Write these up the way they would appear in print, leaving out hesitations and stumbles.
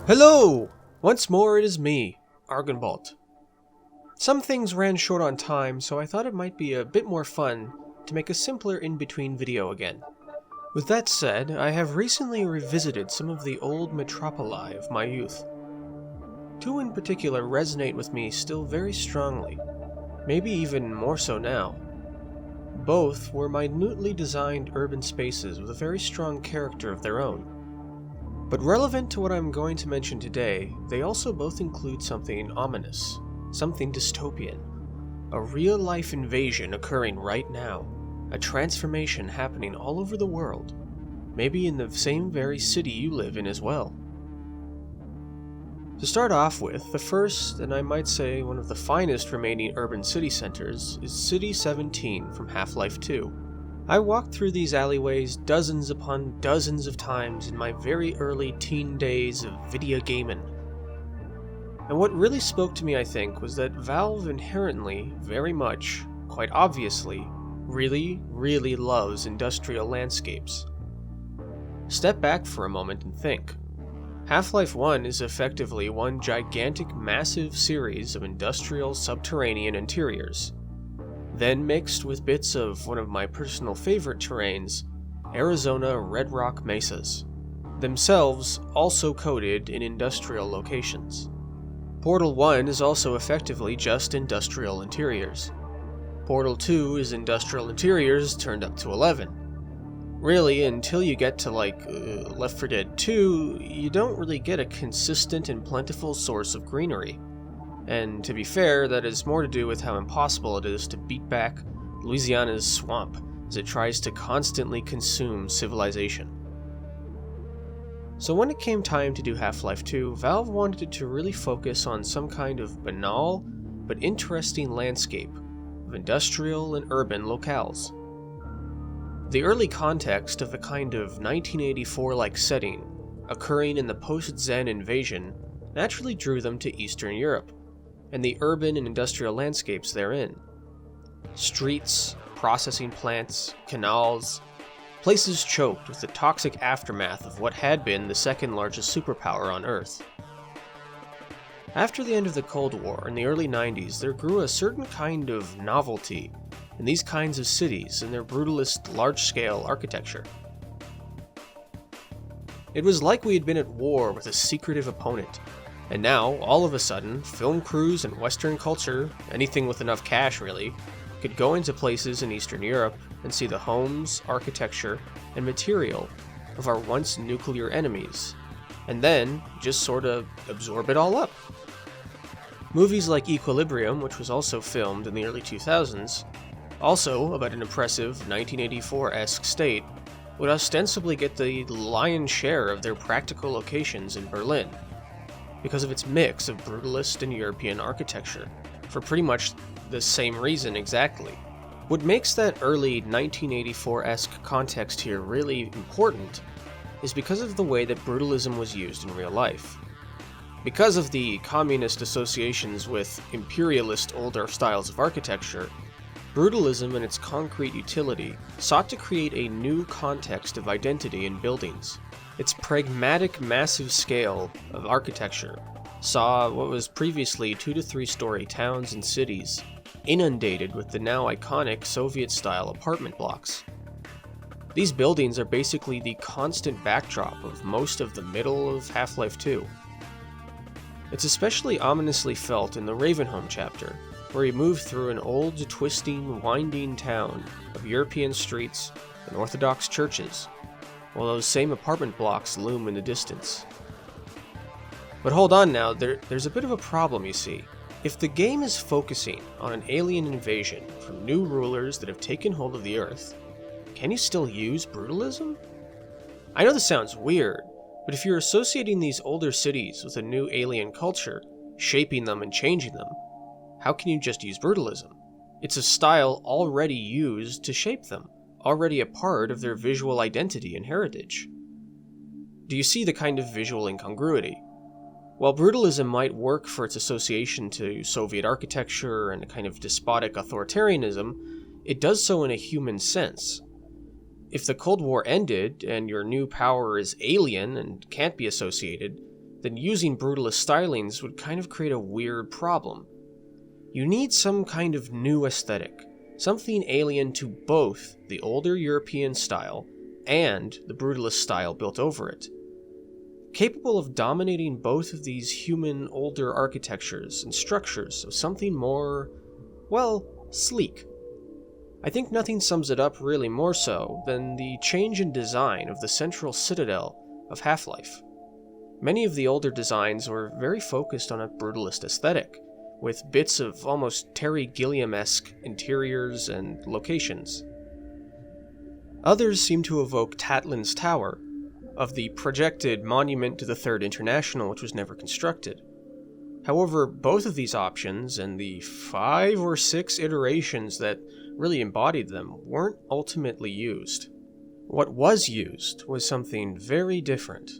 Hello! Once more it is me, Argenbolt. Some things ran short on time, so I thought it might be a bit more fun to make a simpler in-between video again. With that said, I have recently revisited some of the old metropoli of my youth. Two in particular resonate with me still very strongly, maybe even more so now. Both were minutely designed urban spaces with a very strong character of their own. But relevant to what I'm going to mention today, they also both include something ominous, something dystopian. A real-life invasion occurring right now, a transformation happening all over the world, maybe in the same very city you live in as well. To start off with, the first, and I might say one of the finest remaining urban city centers, is City 17 from Half-Life 2. I walked through these alleyways dozens upon dozens of times in my very early teen days of video gaming. And what really spoke to me, I think, was that Valve inherently, very much, quite obviously, really loves industrial landscapes. Step back for a moment and think. Half-Life 1 is effectively one gigantic, massive series of industrial subterranean interiors, then mixed with bits of one of my personal favorite terrains, Arizona Red Rock Mesas, themselves also coated in industrial locations. Portal 1 is also effectively just industrial interiors. Portal 2 is industrial interiors turned up to 11. Really, until you get to Left 4 Dead 2, you don't really get a consistent and plentiful source of greenery. And to be fair, that has more to do with how impossible it is to beat back Louisiana's swamp as it tries to constantly consume civilization. So when it came time to do Half-Life 2, Valve wanted to really focus on some kind of banal but interesting landscape of industrial and urban locales. The early context of the kind of 1984-like setting occurring in the post-Zen invasion naturally drew them to Eastern Europe, and the urban and industrial landscapes therein. Streets, processing plants, canals, places choked with the toxic aftermath of what had been the second largest superpower on Earth. After the end of the Cold War in the early 90s, there grew a certain kind of novelty in these kinds of cities and their brutalist large-scale architecture. It was like we had been at war with a secretive opponent, and now, all of a sudden, film crews and Western culture, anything with enough cash really, could go into places in Eastern Europe and see the homes, architecture, and material of our once nuclear enemies, and then just sort of absorb it all up. Movies like Equilibrium, which was also filmed in the early 2000s, also about an impressive 1984-esque state, would ostensibly get the lion's share of their practical locations in Berlin, because of its mix of brutalist and European architecture, for pretty much the same reason exactly. What makes that early 1984-esque context here really important is because of the way that brutalism was used in real life. Because of the communist associations with imperialist older styles of architecture, brutalism and its concrete utility sought to create a new context of identity in buildings. Its pragmatic, massive scale of architecture saw what was previously 2 to 3 story towns and cities inundated with the now iconic Soviet-style apartment blocks. These buildings are basically the constant backdrop of most of the middle of Half-Life 2. It's especially ominously felt in the Ravenholm chapter, where you move through an old, twisting, winding town of European streets and Orthodox churches, while those same apartment blocks loom in the distance. But hold on now, there's a bit of a problem, you see. If the game is focusing on an alien invasion from new rulers that have taken hold of the Earth, can you still use brutalism? I know this sounds weird, but if you're associating these older cities with a new alien culture, shaping them and changing them, how can you just use brutalism? It's a style already used to shape them, already a part of their visual identity and heritage. Do you see the kind of visual incongruity? While brutalism might work for its association to Soviet architecture and a kind of despotic authoritarianism, it does so in a human sense. If the Cold War ended and your new power is alien and can't be associated, then using brutalist stylings would kind of create a weird problem. You need some kind of new aesthetic, something alien to both the older European style and the brutalist style built over it, capable of dominating both of these human older architectures and structures of something more, well, sleek. I think nothing sums it up really more so than the change in design of the central citadel of Half-Life. Many of the older designs were very focused on a brutalist aesthetic, with bits of almost Terry Gilliam-esque interiors and locations. Others seem to evoke Tatlin's Tower, of the projected monument to the Third International, which was never constructed. However, both of these options, and the 5 or 6 iterations that really embodied them, weren't ultimately used. What was used was something very different.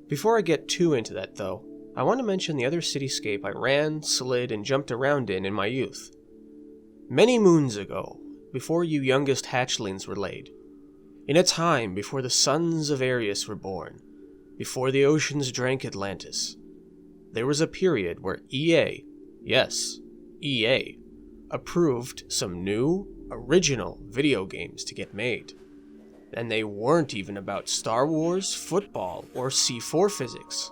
Before I get too into that, though, I want to mention the other cityscape I ran, slid, and jumped around in my youth. Many moons ago, before you youngest hatchlings were laid, in a time before the sons of Arius were born, before the oceans drank Atlantis, there was a period where EA, yes, EA, approved some new, original video games to get made. And they weren't even about Star Wars, football, or C4 physics.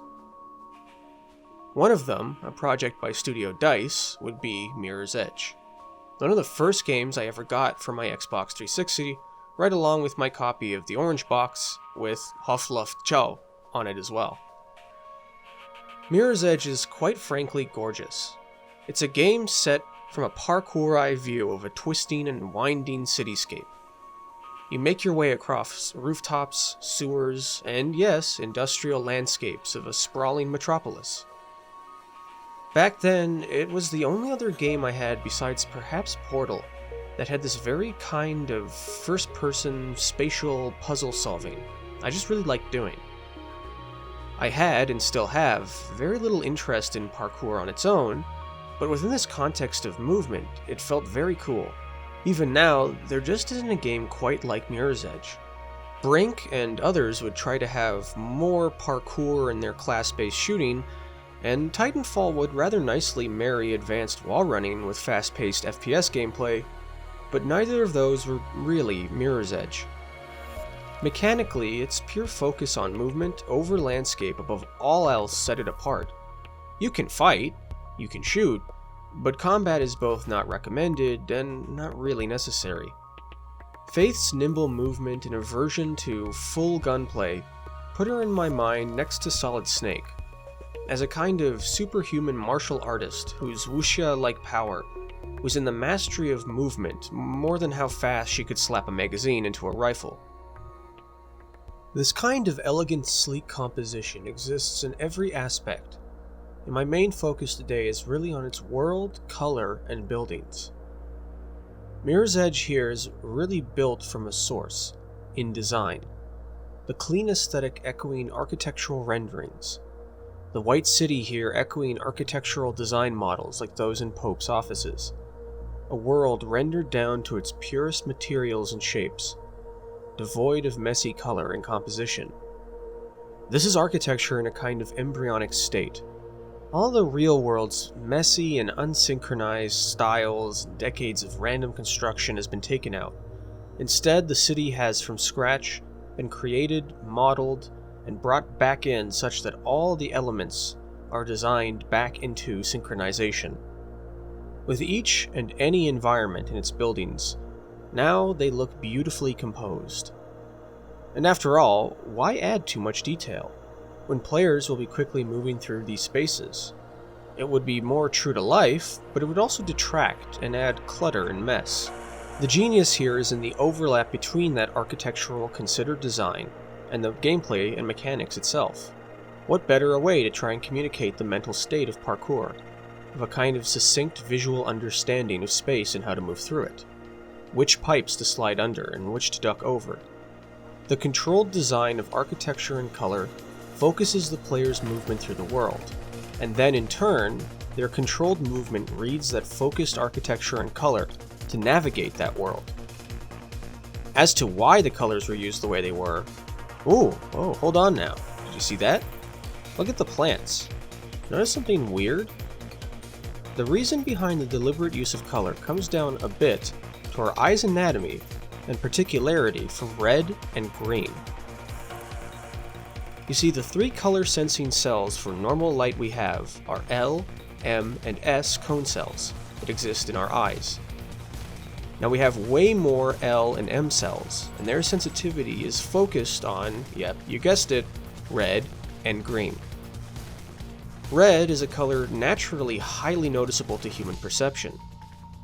One of them, a project by Studio Dice, would be Mirror's Edge. One of the first games I ever got for my Xbox 360, right along with my copy of the Orange Box with Hoffluft Chow on it as well. Mirror's Edge is quite frankly gorgeous. It's a game set from a parkour-eye view of a twisting and winding cityscape. You make your way across rooftops, sewers, and yes, industrial landscapes of a sprawling metropolis. Back then, it was the only other game I had besides perhaps Portal that had this very kind of first-person spatial puzzle solving I just really liked doing. I had, and still have, very little interest in parkour on its own, but within this context of movement, it felt very cool. Even now, there just isn't a game quite like Mirror's Edge. Brink and others would try to have more parkour in their class-based shooting, and Titanfall would rather nicely marry advanced wall running with fast-paced FPS gameplay, but neither of those were really Mirror's Edge. Mechanically, its pure focus on movement over landscape above all else set it apart. You can fight, you can shoot, but combat is both not recommended and not really necessary. Faith's nimble movement and aversion to full gunplay put her in my mind next to Solid Snake, as a kind of superhuman martial artist whose wuxia-like power was in the mastery of movement more than how fast she could slap a magazine into a rifle. This kind of elegant, sleek composition exists in every aspect, and my main focus today is really on its world, color, and buildings. Mirror's Edge here is really built from a source, in design. The clean aesthetic echoing architectural renderings. The white city here echoing architectural design models like those in Pope's offices. A world rendered down to its purest materials and shapes, devoid of messy color and composition. This is architecture in a kind of embryonic state. All the real world's messy and unsynchronized styles and decades of random construction has been taken out. Instead, the city has from scratch been created, modeled, and brought back in such that all the elements are designed back into synchronization. With each and any environment in its buildings, now they look beautifully composed. And after all, why add too much detail, when players will be quickly moving through these spaces? It would be more true to life, but it would also detract and add clutter and mess. The genius here is in the overlap between that architectural considered design and the gameplay and mechanics itself. What better a way to try and communicate the mental state of parkour, of a kind of succinct visual understanding of space and how to move through it? Which pipes to slide under and which to duck over. The controlled design of architecture and color focuses the player's movement through the world, and then in turn, their controlled movement reads that focused architecture and color to navigate that world. As to why the colors were used the way they were, oh, hold on now, did you see that? Look at the plants. Notice something weird? The reason behind the deliberate use of color comes down a bit to our eye's anatomy and particularity for red and green. You see, the three color sensing cells for normal light we have are L, M, and S cone cells that exist in our eyes. Now we have way more L and M cells, and their sensitivity is focused on, yep, you guessed it, red and green. Red is a color naturally highly noticeable to human perception.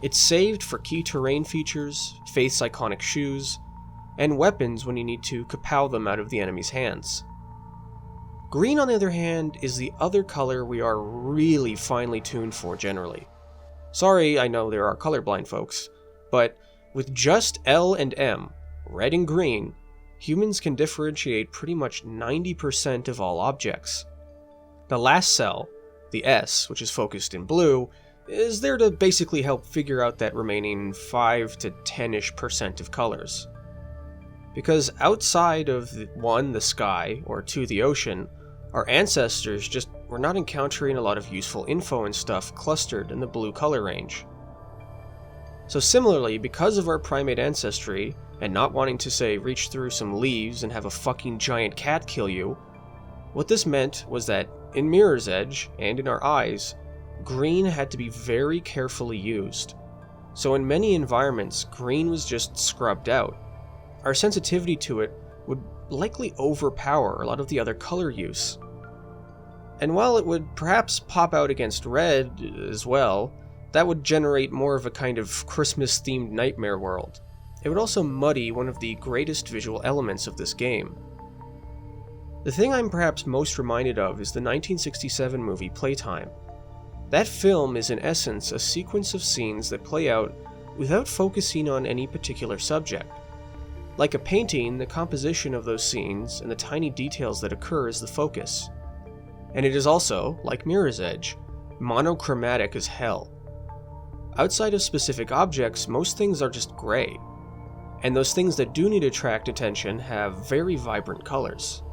It's saved for key terrain features, face iconic shoes, and weapons when you need to kapow them out of the enemy's hands. Green, on the other hand, is the other color we are really finely tuned for generally. Sorry, I know there are colorblind folks, but with just L and M, red and green, humans can differentiate pretty much 90% of all objects. The last cell, the S, which is focused in blue, is there to basically help figure out that remaining 5 to 10-ish% of colors. Because outside of 1, the sky, or 2, the ocean, our ancestors just were not encountering a lot of useful info and stuff clustered in the blue color range. So similarly, because of our primate ancestry, and not wanting to, say, reach through some leaves and have a fucking giant cat kill you, what this meant was that in Mirror's Edge, and in our eyes, green had to be very carefully used. So in many environments, green was just scrubbed out. Our sensitivity to it would likely overpower a lot of the other color use. And while it would perhaps pop out against red as well, that would generate more of a kind of Christmas-themed nightmare world. It would also muddy one of the greatest visual elements of this game. The thing I'm perhaps most reminded of is the 1967 movie Playtime. That film is in essence a sequence of scenes that play out without focusing on any particular subject. Like a painting, the composition of those scenes and the tiny details that occur is the focus. And it is also, like Mirror's Edge, monochromatic as hell. Outside of specific objects, most things are just gray. And those things that do need to attract attention have very vibrant colors.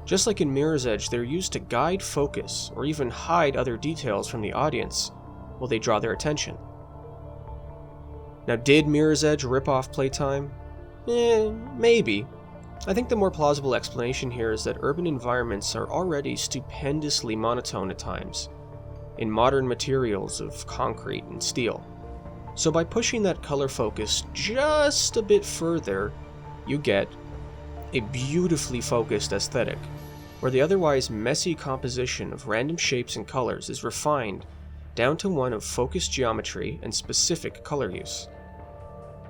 Just like in Mirror's Edge, they're used to guide focus or even hide other details from the audience while they draw their attention. Now, did Mirror's Edge rip off Playtime? Maybe. I think the more plausible explanation here is that urban environments are already stupendously monotone at times, in modern materials of concrete and steel. So by pushing that color focus just a bit further, you get a beautifully focused aesthetic, where the otherwise messy composition of random shapes and colors is refined down to one of focused geometry and specific color use.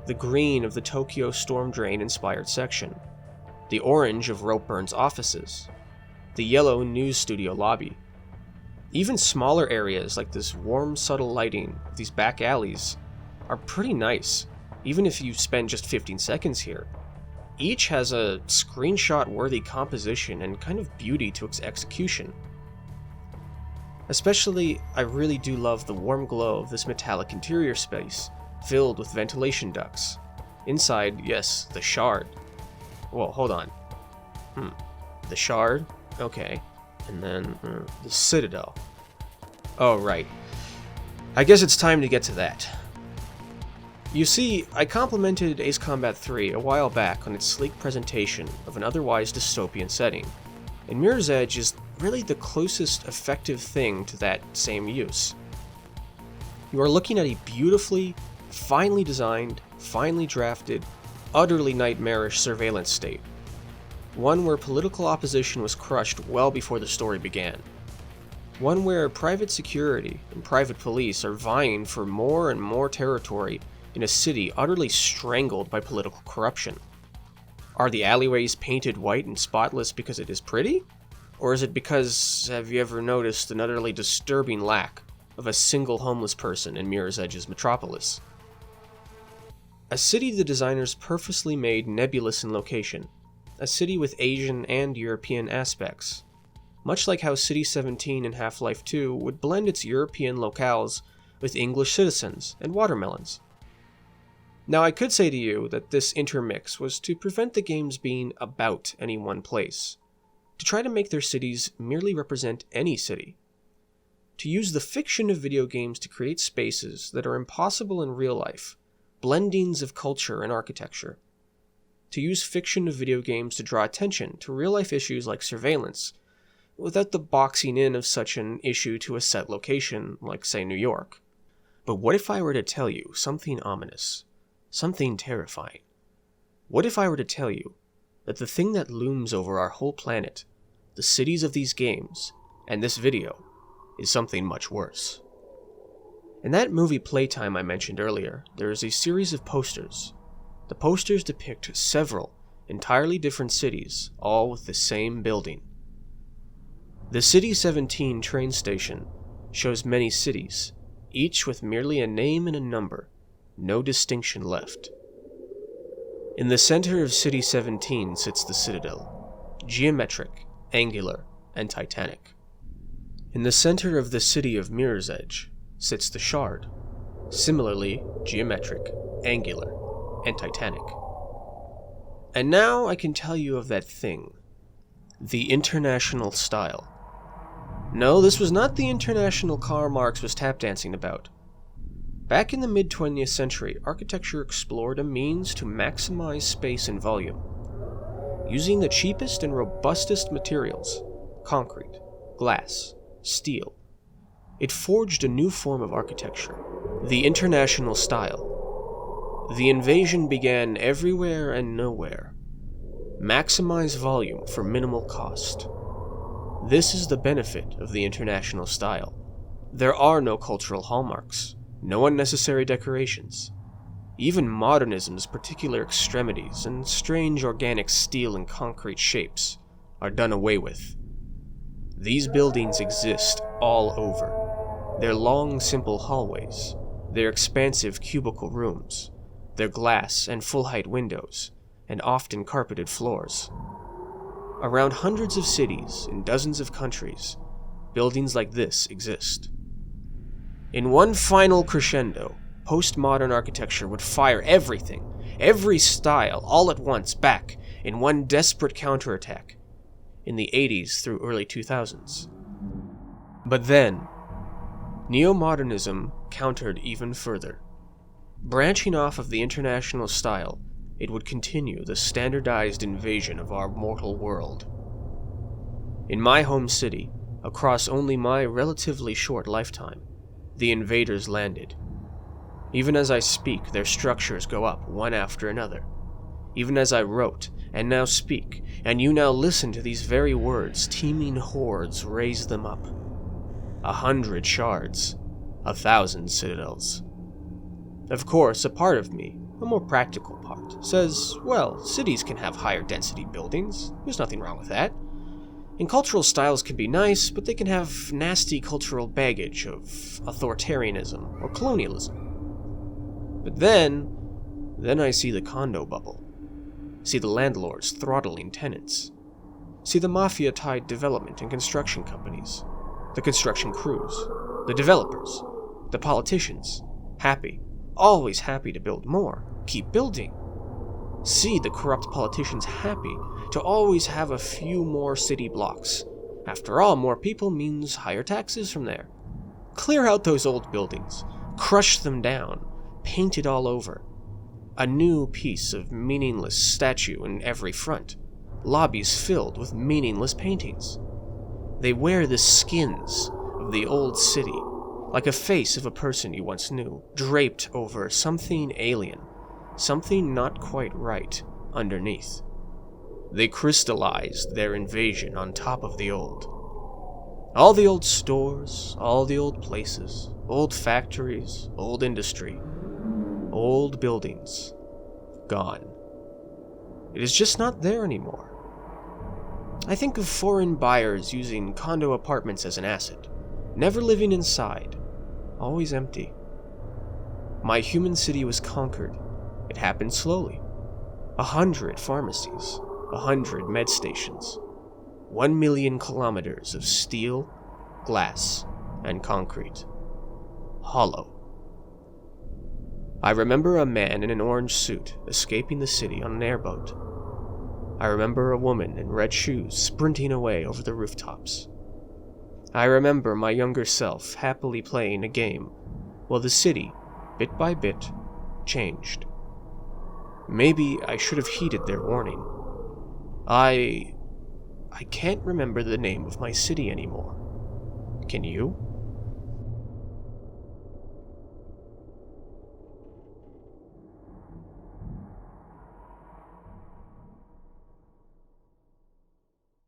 The green of the Tokyo storm drain inspired section, the orange of Ropeburn's offices, the yellow news studio lobby. Even smaller areas like this warm, subtle lighting of these back alleys are pretty nice, even if you spend just 15 seconds here. Each has a screenshot-worthy composition and kind of beauty to its execution. Especially, I really do love the warm glow of this metallic interior space, filled with ventilation ducts. Inside, yes, the Shard. Whoa, hold on. The Shard? Okay. And then, the Citadel. Oh, right. I guess it's time to get to that. You see, I complimented Ace Combat 3 a while back on its sleek presentation of an otherwise dystopian setting, and Mirror's Edge is really the closest effective thing to that same use. You are looking at a beautifully, finely designed, finely drafted, utterly nightmarish surveillance state. One where political opposition was crushed well before the story began. One where private security and private police are vying for more and more territory in a city utterly strangled by political corruption. Are the alleyways painted white and spotless because it is pretty? Or is it because, have you ever noticed an utterly disturbing lack of a single homeless person in Mirror's Edge's metropolis? A city the designers purposely made nebulous in location, a city with Asian and European aspects, much like how City 17 in Half-Life 2 would blend its European locales with English citizens and watermelons. Now, I could say to you that this intermix was to prevent the games being about any one place. to try to make their cities merely represent any city, to use the fiction of video games to create spaces that are impossible in real life, blendings of culture and architecture, to use fiction of video games to draw attention to real-life issues like surveillance, without the boxing in of such an issue to a set location, like, say, New York. But what if I were to tell you something ominous, something terrifying? What if I were to tell you that the thing that looms over our whole planet, the cities of these games, and this video, is something much worse? In that movie Playtime I mentioned earlier, there is a series of posters. The posters depict several entirely different cities, all with the same building. The City 17 train station shows many cities, each with merely a name and a number, no distinction left. In the center of City 17 sits the Citadel, geometric, angular, and titanic. In the center of the city of Mirror's Edge sits the Shard, similarly geometric, angular, and titanic. And now I can tell you of that thing, the international style. No, this was not the international Karl Marx was tap dancing about. Back in the mid-20th century, architecture explored a means to maximize space and volume. Using the cheapest and robustest materials, concrete, glass, steel, it forged a new form of architecture, the international style. The invasion began everywhere and nowhere. Maximize volume for minimal cost. This is the benefit of the international style. There are no cultural hallmarks, no unnecessary decorations. Even modernism's particular extremities and strange organic steel and concrete shapes are done away with. These buildings exist all over. Their long, simple hallways, their expansive cubicle rooms, their glass and full-height windows, and often carpeted floors. Around hundreds of cities in dozens of countries, buildings like this exist. In one final crescendo, postmodern architecture would fire everything, every style, all at once back in one desperate counterattack in the 80s through early 2000s. But then, neo-modernism countered even further. Branching off of the international style, it would continue the standardized invasion of our mortal world. In my home city, across only my relatively short lifetime, the invaders landed. Even as I speak, their structures go up one after another. Even as I wrote, and now speak, and you now listen to these very words, teeming hordes raise them up. 100 shards, 1,000 citadels. Of course, a part of me, a more practical part, says, well, cities can have higher density buildings. There's nothing wrong with that. And cultural styles can be nice, but they can have nasty cultural baggage of authoritarianism or colonialism. But then I see the condo bubble. See the landlords throttling tenants. See the mafia-tied development and construction companies. The construction crews. The developers. The politicians. Happy. Always happy to build more. Keep building. See the corrupt politicians happy to always have a few more city blocks. After all, more people means higher taxes from there. Clear out those old buildings. Crush them down. Paint it all over. A new piece of meaningless statue in every front. Lobbies filled with meaningless paintings. They wear the skins of the old city, like a face of a person you once knew, draped over something alien, something not quite right underneath. They crystallized their invasion on top of the old. All the old stores, all the old places, old factories, old industry, old buildings, gone. It is just not there anymore. I think of foreign buyers using condo apartments as an asset, never living inside, always empty. My human city was conquered. It happened slowly. 100 pharmacies, 100 med stations, 1 million kilometers of steel, glass, and concrete. Hollow. I remember a man in an orange suit escaping the city on an airboat. I remember a woman in red shoes sprinting away over the rooftops. I remember my younger self happily playing a game while the city, bit by bit, changed. Maybe I should have heeded their warning. I can't remember the name of my city anymore. Can you?